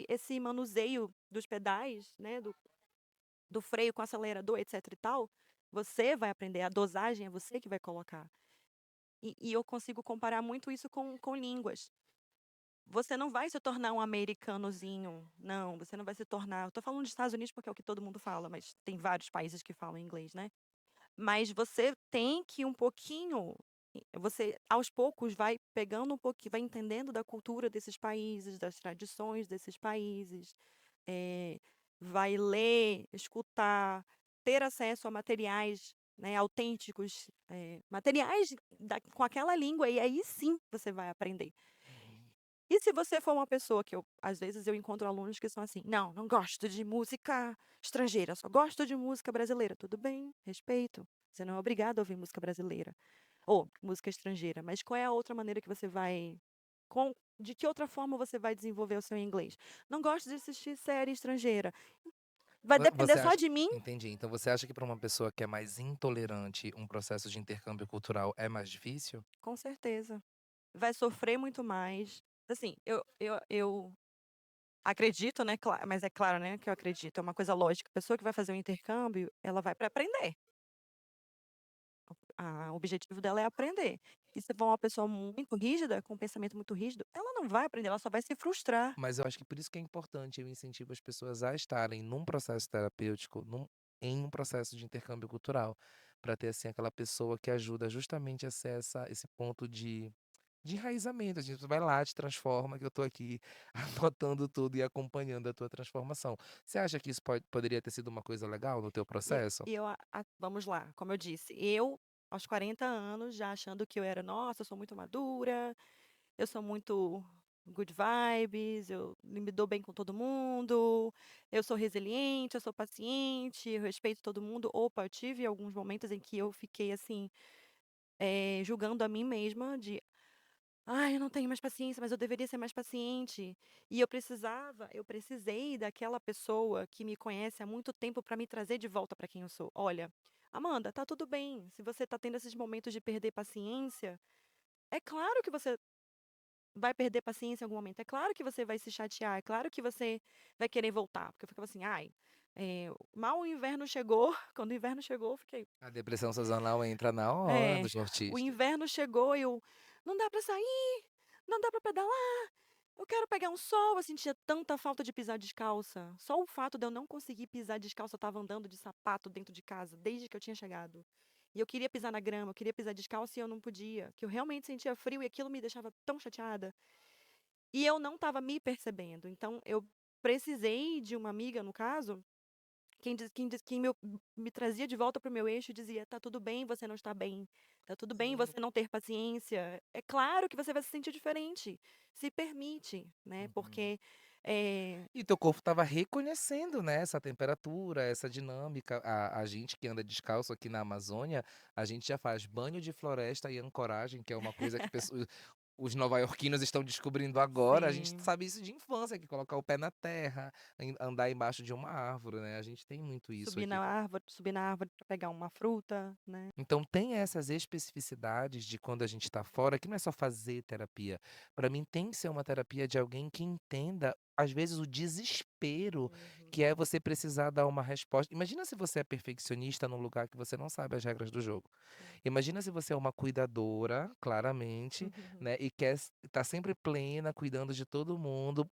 Esse manuseio dos pedais, né, do freio com acelerador, etc e tal, você vai aprender. A dosagem é você que vai colocar. E eu consigo comparar muito isso com línguas. Você não vai se tornar um americanozinho, não, você não vai se tornar. Eu tô falando dos Estados Unidos porque é o que todo mundo fala, mas tem vários países que falam inglês, né? Mas você tem que um pouquinho, você aos poucos vai pegando um pouquinho, vai entendendo da cultura desses países, das tradições desses países, eh, vai ler, escutar, ter acesso a materiais, né, autênticos, materiais com aquela língua, e aí sim você vai aprender. Uhum. E se você for uma pessoa que às vezes eu encontro alunos que são assim: "Não, não gosto de música estrangeira, só gosto de música brasileira". Tudo bem, respeito. Você não é obrigado a ouvir música brasileira ou música estrangeira, mas qual é a outra maneira que você vai de que outra forma você vai desenvolver o seu inglês? "Não gosto de assistir série estrangeira". Vai depender Você só acha de mim? entendi. Então você acha que para uma pessoa que é mais intolerante, um processo de intercâmbio cultural é mais difícil? Com certeza. Vai sofrer muito mais. Assim, eu acredito, né, mas é claro, né, que eu acredito, é uma coisa lógica. A pessoa que vai fazer o intercâmbio, ela vai para aprender. O objetivo dela é aprender. E se for uma pessoa muito rígida, com um pensamento muito rígido, ela não vai aprender, ela só vai se frustrar. Mas eu acho que por isso que é importante, eu incentivo as pessoas a estarem num processo terapêutico, em um processo de intercâmbio cultural, para ter, assim, aquela pessoa que ajuda justamente a ser esse ponto de enraizamento. A gente vai lá, te transforma, que eu tô aqui anotando tudo e acompanhando a tua transformação. Você acha que isso poderia ter sido uma coisa legal no teu E processo? e eu vamos lá, como eu disse, eu aos 40 anos já achando que eu era: "Nossa, eu sou muito madura, eu sou muito good vibes, eu me dou bem com todo mundo, eu sou resiliente, eu sou paciente, eu respeito todo mundo". Opa, eu tive alguns momentos em que eu fiquei assim, julgando a mim mesma de: "Ai, eu não tenho mais paciência, mas eu deveria ser mais paciente". E eu precisei daquela pessoa que me conhece há muito tempo para me trazer de volta para quem eu sou. "Olha, Amanda, tá tudo bem, se você tá tendo esses momentos de perder paciência, é claro que você vai perder paciência em algum momento, é claro que você vai se chatear, é claro que você vai querer voltar", porque eu ficava assim: "Ai, mal o inverno chegou", quando o inverno chegou eu fiquei A depressão sazonal entra na hora é, dos o artistas. inverno chegou e eu: "Não dá pra sair, não dá pra pedalar, eu quero pegar um sol", eu sentia tanta falta de pisar descalça. Só o fato de eu não conseguir pisar descalça, eu estava andando de sapato dentro de casa desde que eu tinha chegado. E eu queria pisar na grama, eu queria pisar descalça e eu não podia, que eu realmente sentia frio e aquilo me deixava tão chateada. E eu não estava me percebendo, então eu precisei de uma amiga, no caso, quem me trazia de volta para o meu eixo e dizia: "Tá tudo bem, você não está bem. Tá tudo bem Sim. você não ter paciência. É claro que você vai se sentir diferente. Se permite", né, Uhum. porque E teu corpo estava reconhecendo, né, essa temperatura, essa dinâmica. A gente que anda descalço aqui na Amazônia, a gente já faz banho de floresta e ancoragem, que é uma coisa que os nova-iorquinos estão descobrindo agora. A gente Sim. sabe isso de infância, que colocar o pé na terra, andar embaixo de uma árvore, né? A gente tem muito isso aqui. Subir na árvore para pegar uma fruta, né. Então tem essas especificidades de quando a gente está fora, que não é só fazer terapia. Para mim tem que ser uma terapia de alguém que entenda, às vezes, o desespero que é Uhum. você precisar dar uma resposta. Imagina se você é perfeccionista num lugar que você não sabe as regras do jogo. Sim. Imagina se você é uma cuidadora, claramente, né, e quer estar sempre plena, cuidando de todo mundo,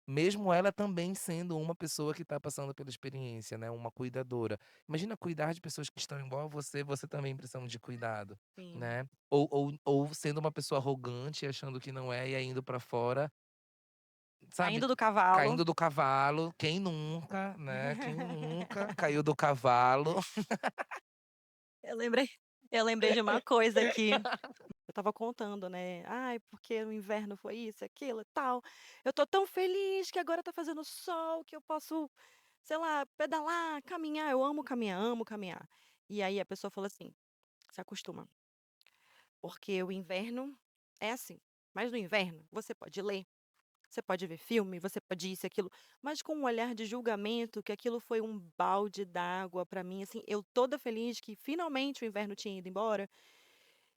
mesmo ela também sendo uma pessoa que está passando pela experiência, né, uma cuidadora. Imagina cuidar de pessoas que estão igual a você também precisando de cuidado, Sim. né. Ou sendo uma pessoa arrogante, achando que não é, e aí indo pra fora, sabe, Caindo do cavalo. caindo do cavalo, quem nunca, né, quem nunca caiu do cavalo. Eu lembrei eu lembrei de uma coisa que eu estava contando, né, "Ai, porque no inverno foi isso, aquilo e tal. Eu tô tão feliz que agora tá fazendo sol, que eu posso, sei lá, pedalar, caminhar". Eu amo caminhar, amo caminhar. E aí a pessoa falou assim: "Se acostuma, porque o inverno é assim, mas no inverno você pode ler, você pode ver filme, você pode isso e aquilo", mas com um olhar de julgamento, que aquilo foi um balde d'água pra mim, assim, eu toda feliz que finalmente o inverno tinha ido embora.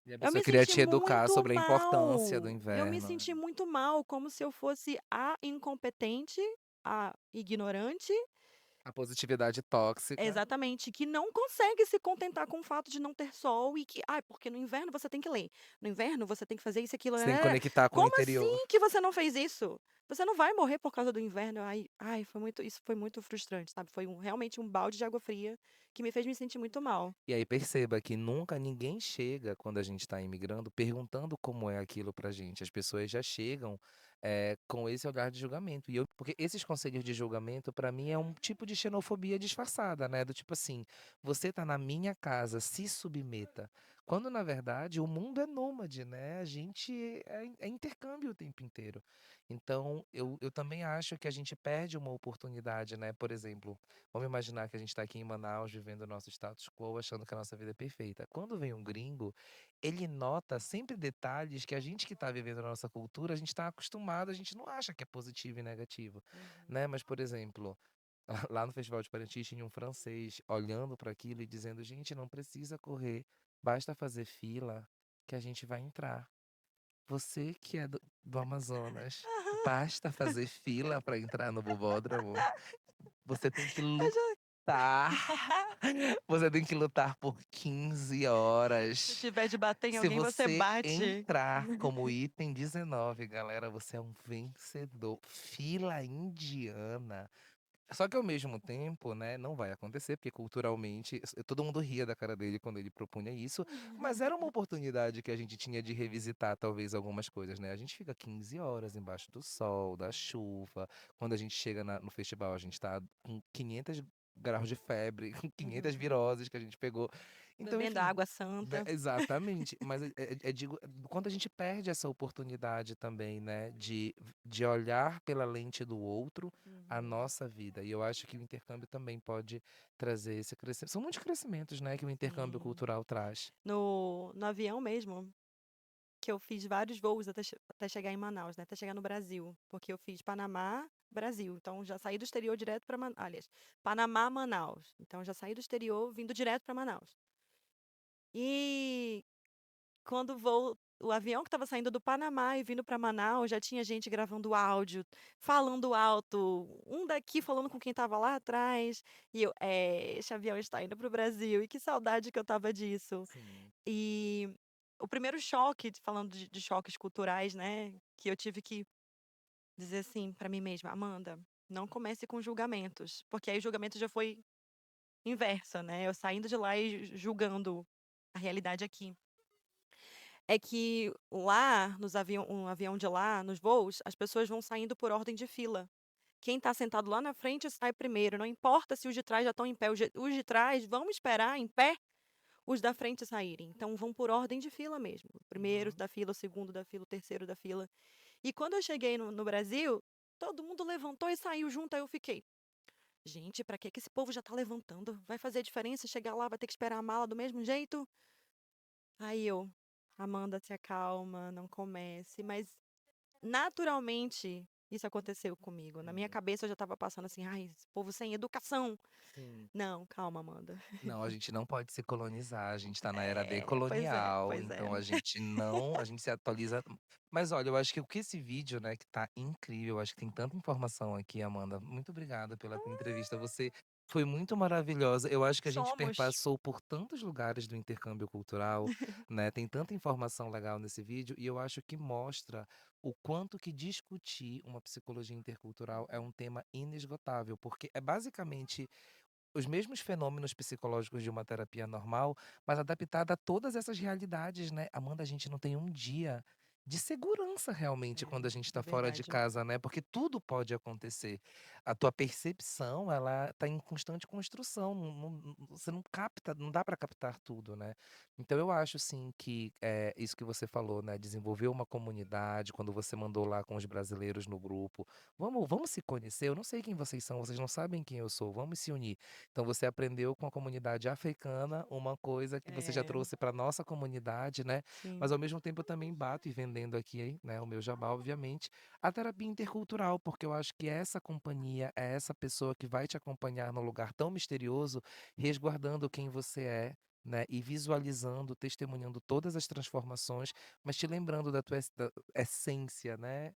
E a Eu pessoa me queria senti te educar muito sobre a importância do mal, eu me inverno. senti muito mal, como se eu fosse a incompetente, a ignorante, A positividade tóxica. exatamente, que não consegue se contentar com o fato de não ter sol e que: "Ai, porque no inverno você tem que ler, no inverno você tem que fazer isso, aquilo, Você tem que nã-nã-nã". conectar com o Como interior. assim que você não fez isso? Você não vai morrer por causa do inverno. Ai, foi muito frustrante, sabe, foi realmente um balde de água fria que me fez me sentir muito mal. E aí perceba que nunca ninguém chega, quando a gente está imigrando, perguntando como é aquilo pra gente. As pessoas já chegam, com esse olhar de julgamento. Porque esses conselhos de julgamento, pra mim, é um tipo de xenofobia disfarçada, né? Do tipo assim, você tá na minha casa, se submeta. Quando, na verdade, o mundo é nômade, né? A gente é intercâmbio o tempo inteiro. Então, eu também acho que a gente perde uma oportunidade, né? Por exemplo, vamos imaginar que a gente está aqui em Manaus vivendo o nosso status quo, achando que a nossa vida é perfeita. Quando vem um gringo, ele nota sempre detalhes que a gente que está vivendo a nossa cultura, a gente está acostumado, a gente não acha que é positivo e negativo, Uhum. né? Mas, por exemplo, lá no Festival de Parintins tinha um francês olhando para aquilo e dizendo: gente, não precisa correr, basta fazer fila que a gente vai entrar. Você que é do Amazonas, basta fazer fila para entrar no Bobódromo. Você tem que Eu já lutar. Você tem que lutar por 15 Se horas. tiver de bater em Se alguém, você você bate. entrar como item 19, galera, você é um vencedor. Fila indiana. Só que ao mesmo tempo, né, não vai acontecer, porque culturalmente todo mundo ria da cara dele quando ele propunha isso, mas era uma oportunidade que a gente tinha de revisitar talvez algumas coisas, né? A gente fica 15 horas embaixo do sol, da chuva. Quando a gente chega no festival, a gente tá com 500 graus de febre, com 500 viroses que a gente pegou. Então, Bebendo enfim, água né, santa. exatamente. Mas digo, quando a gente perde essa oportunidade também, né, de olhar pela lente do outro a Uhum. nossa vida. E eu acho que o intercâmbio também pode trazer esse crescimento. São muitos crescimentos, né, que o intercâmbio Sim. cultural traz. No avião mesmo, que eu fiz vários voos até chegar em Manaus, né, até chegar no Brasil, porque eu fiz Panamá, Brasil, então já saí do exterior direto para aliás, Panamá, Manaus, então já saí do exterior vindo direto para Manaus. E quando o avião que estava saindo do Panamá e vindo para Manaus, já tinha gente gravando áudio, falando alto, um daqui falando com quem estava lá atrás, e eu: esse avião está indo para o Brasil", e que saudade que eu estava disso. Sim. E o primeiro choque, falando de choques culturais, né, que eu tive que dizer assim para mim mesma: "Amanda, não comece com julgamentos", porque aí o julgamento já foi inverso, né, eu saindo de lá e julgando a realidade aqui. É que lá nos avião um avião de lá, nos voos, as pessoas vão saindo por ordem de fila. Quem está sentado lá na frente sai primeiro, não importa se os de trás já estão em pé, os de trás vão esperar em pé os da frente saírem, então vão por ordem de fila mesmo, o primeiro Uhum. da fila, o segundo da fila, o terceiro da fila. E quando eu cheguei no Brasil, todo mundo levantou e saiu junto, aí eu fiquei: "Gente, pra que que esse povo já tá levantando? Vai fazer diferença chegar lá, vai ter que esperar a mala do mesmo jeito?". Aí eu: "Amanda, se acalma, não comece", mas naturalmente isso aconteceu comigo. Na minha Uhum. cabeça eu já estava passando assim: "Ai, esse povo sem educação". Sim. Não, calma, Amanda. Não, a gente não pode se colonizar, a gente tá na era Pois é, decolonial, pois é. então a gente se atualiza. Mas olha, eu acho que o que esse vídeo, né, que tá incrível, eu acho que tem tanta informação aqui, Amanda. Muito obrigada pela tua entrevista, você foi muito maravilhosa. Eu acho que a gente Somos. perpassou por tantos lugares do intercâmbio cultural, né, tem tanta informação legal nesse vídeo, e eu acho que mostra o quanto que discutir uma psicologia intercultural é um tema inesgotável, porque é basicamente os mesmos fenômenos psicológicos de uma terapia normal, mas adaptada a todas essas realidades, né. Amanda, a gente não tem um dia de segurança realmente quando a gente É está fora de verdade. casa, né, porque tudo pode acontecer. A tua percepção, ela tá em constante construção, você não capta, não dá para captar tudo, né. Então eu acho sim que, isso que você falou, né, desenvolver uma comunidade, quando você mandou lá com os brasileiros no grupo, "Vamos se conhecer, eu não sei quem vocês são, vocês não sabem quem eu sou, vamos se unir". Então você aprendeu com a comunidade africana uma coisa que você já É, trouxe para nossa comunidade, né, mas sim, ao mesmo tempo eu também bato e vendendo aqui, né, o meu jabá obviamente, a terapia intercultural, porque eu acho que essa companhia, é essa pessoa que vai te acompanhar num lugar tão misterioso, resguardando quem você é, né, e visualizando, testemunhando todas as transformações, mas te lembrando da tua da essência, né,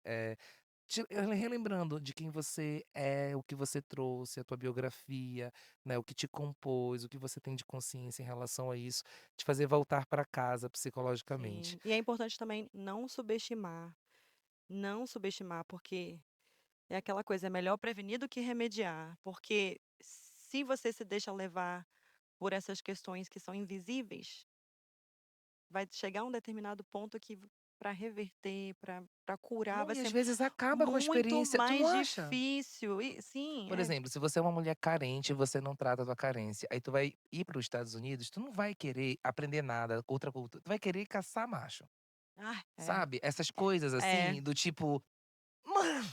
relembrando de quem você é, o que você trouxe, a tua biografia, né, o que te compôs, o que você tem de consciência em relação a isso, te fazer voltar para casa psicologicamente. sim. E é importante também não subestimar, porque é aquela coisa, é melhor prevenir do que remediar, porque se você se deixa levar por essas questões que são invisíveis, vai chegar um determinado ponto que para reverter, para curar, Não, vai e às ser vezes acaba com a muito experiência, tu não mais acha? difícil. E sim, Por exemplo, se você é uma mulher carente e você não trata a tua carência, aí tu vai ir para os Estados Unidos, tu não vai querer aprender nada, outra cultura, tu vai querer caçar macho, ah, é, sabe? Essas coisas é, assim, do tipo, mano,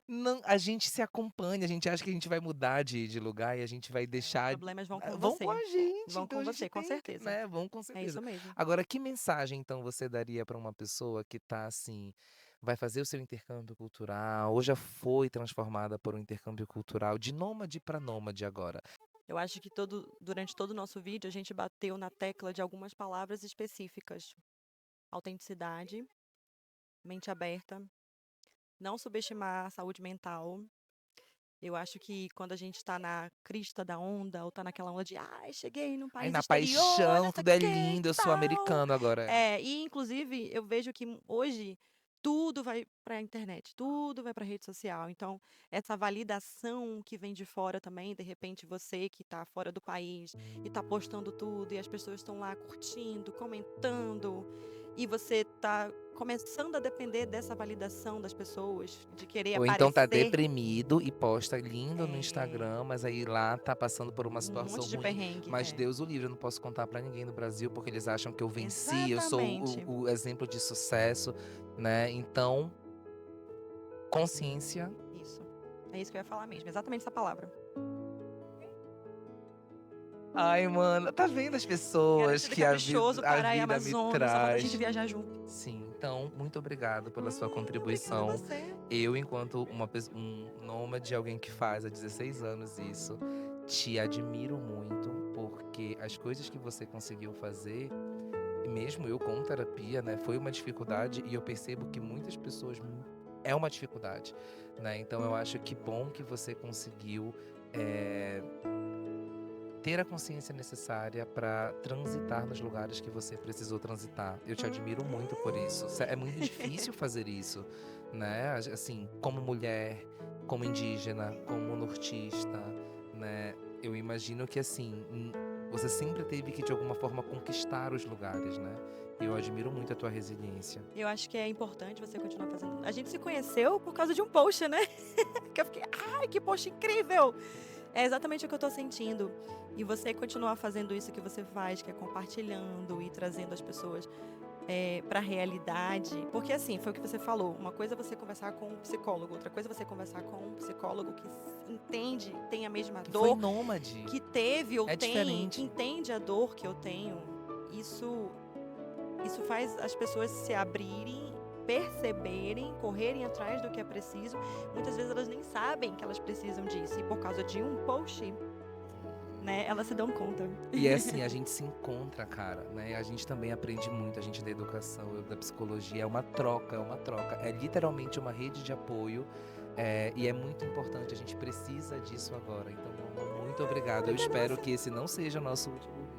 não, a gente se acompanha, a gente acha que a gente vai mudar de lugar e a gente vai os deixar. problemas vão com Vão com você, a gente, vão então com a gente você, com tem que, certeza. né? Vão com É certeza. isso mesmo. Agora, que mensagem então você daria para uma pessoa que tá assim, vai fazer o seu intercâmbio cultural, ou já foi transformada por um intercâmbio cultural, de nômade para nômade agora? Eu acho que durante todo o nosso vídeo a gente bateu na tecla de algumas palavras específicas: autenticidade, mente aberta, não subestimar a saúde mental. Eu acho que quando a gente está na crista da onda, ou está naquela onda de ai, cheguei num Aí país na exterior, não paixão, sei o tudo é que, lindo, eu sou tal. americano agora. E inclusive eu vejo que hoje tudo vai para a internet, tudo vai para rede social. Então, essa validação que vem de fora também, de repente você que está fora do país e está postando tudo, e as pessoas estão lá curtindo, comentando, e você está começando a depender dessa validação das pessoas, de querer Ou então tá aparecer. deprimido e posta lindo no É, Instagram, mas aí lá tá passando por uma um situação monte de ruim. perrengue. Mas É, Deus o livre, eu não posso contar pra ninguém no Brasil, porque eles acham que eu venci, eu sou exatamente. o exemplo de sucesso, né? Então, consciência. Isso. É isso que eu ia falar mesmo, exatamente essa palavra. Ai, mano, tá vendo as pessoas Garantida que Caprichoso, a Pará e vida me Amazonas, só falta a gente traz? viajar junto. Sim, então, muito obrigado pela sua Obrigada a contribuição. você. Eu, enquanto um nômade, alguém que faz há 16 anos isso, te admiro muito, porque as coisas que você conseguiu fazer, e mesmo eu com terapia, né, foi uma dificuldade e eu percebo que muitas pessoas é uma dificuldade, né? Então eu acho que bom que você conseguiu eh, ter a consciência necessária para transitar nos lugares que você precisou transitar. Eu te admiro muito por isso. É muito difícil fazer isso, né? Assim, como mulher, como indígena, como nortista, né? Eu imagino que assim, você sempre teve que de alguma forma conquistar os lugares, né? E eu admiro muito a tua resiliência. Eu acho que é importante você continuar fazendo. A gente se conheceu por causa de um post, né? Que eu fiquei, ai, que post incrível! É exatamente o que eu tô sentindo. E você continuar fazendo isso que você faz, que é compartilhando e trazendo as pessoas para a realidade. Porque assim, foi o que você falou. Uma coisa é você conversar com um psicólogo, outra coisa é você conversar com um psicólogo que entende, tem a mesma Que foi dor, nômade. que teve ou É tem, diferente. entende a dor que eu tenho. Isso faz as pessoas se abrirem, perceberem, correrem atrás do que é preciso. Muitas vezes elas nem sabem que elas precisam disso. E por causa de um post, né, elas se dão conta. E é assim, a gente se encontra, cara, né? A gente também aprende muito, a gente da educação, eu da psicologia, é uma troca, é uma troca. É literalmente uma rede de apoio, e é muito importante, a gente precisa disso agora. Então, muito obrigado. Eu espero que esse não seja o nosso último vídeo.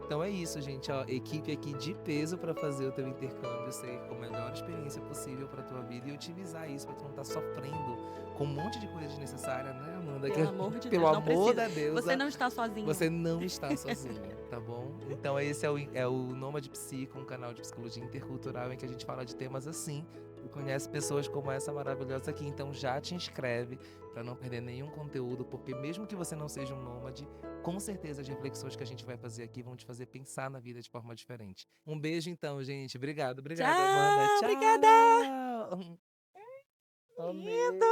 Então é isso, gente, ó, equipe aqui de peso pra fazer o teu intercâmbio ser a melhor experiência possível pra tua vida e otimizar isso pra tu não estar sofrendo com um monte de coisa desnecessária, né, Amanda? Pelo amor de Pelo Deus, não amor precisa. da Deus. Você não está sozinho. Você não está sozinho, tá bom? Então esse é o Nômade Psico, um canal de psicologia intercultural em que a gente fala de temas assim e conhece pessoas como essa maravilhosa aqui. Então já te inscreve para não perder nenhum conteúdo, porque mesmo que você não seja um nômade, com certeza as reflexões que a gente vai fazer aqui vão te fazer pensar na vida de forma diferente. Um beijo então, gente. Obrigado, Tchau, Amanda. Tchau. obrigada. Amei. Lindo.